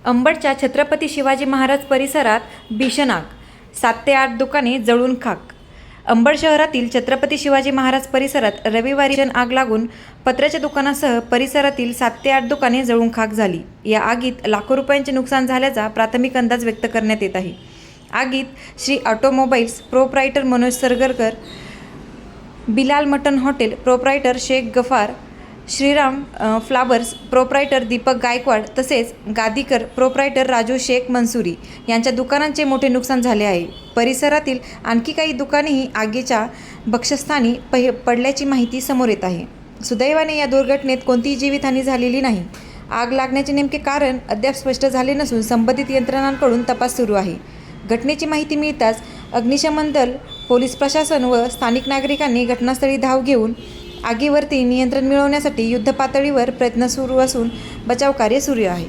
अंबडच्या छत्रपती शिवाजी महाराज परिसरात भीषण आग, 7 ते 8 दुकाने जळून खाक। अंबड शहरातील छत्रपती शिवाजी महाराज परिसरात रविवारी भीषण आग लागून पत्र्याच्या दुकानासह परिसरातील 7 ते 8 दुकाने जळून खाक झाली। या आगीत लाखो रुपयांचे नुकसान झाल्याचा प्राथमिक अंदाज व्यक्त करण्यात येत आहे। आगीत Shri automobiles proprietor Manoj Sargarkar, Bilal mutton hotel proprietor Shaikh Gaffar, Shriram flowers proprietor Deepak Gaikwad तसेच गादीकर प्रोप्रायटर राजू शेख मंसुरी यांच्या दुकानांचे मोठे नुकसान झाले आहे। परिसरातील आणखी काही दुकानेही आगीच्या भक्षस्थानी पडल्याची माहिती समोर येत आहे। सुदैवाने या दुर्घटनेत कोणतीही जीवितहानी झालेली नाही। आग लागण्याचे नेमके कारण अद्याप स्पष्ट झाले नसून संबंधित यंत्रणांकडून तपास सुरू आहे। घटनेची माहिती मिळताच अग्निशमन दल, पोलीस प्रशासन व स्थानिक नागरिकांनी घटनास्थळी धाव घेऊन आगीवरती नियंत्रण मिळवण्यासाठी युद्धपातळीवर प्रयत्न सुरू असून बचाव कार्य सुरू आहे।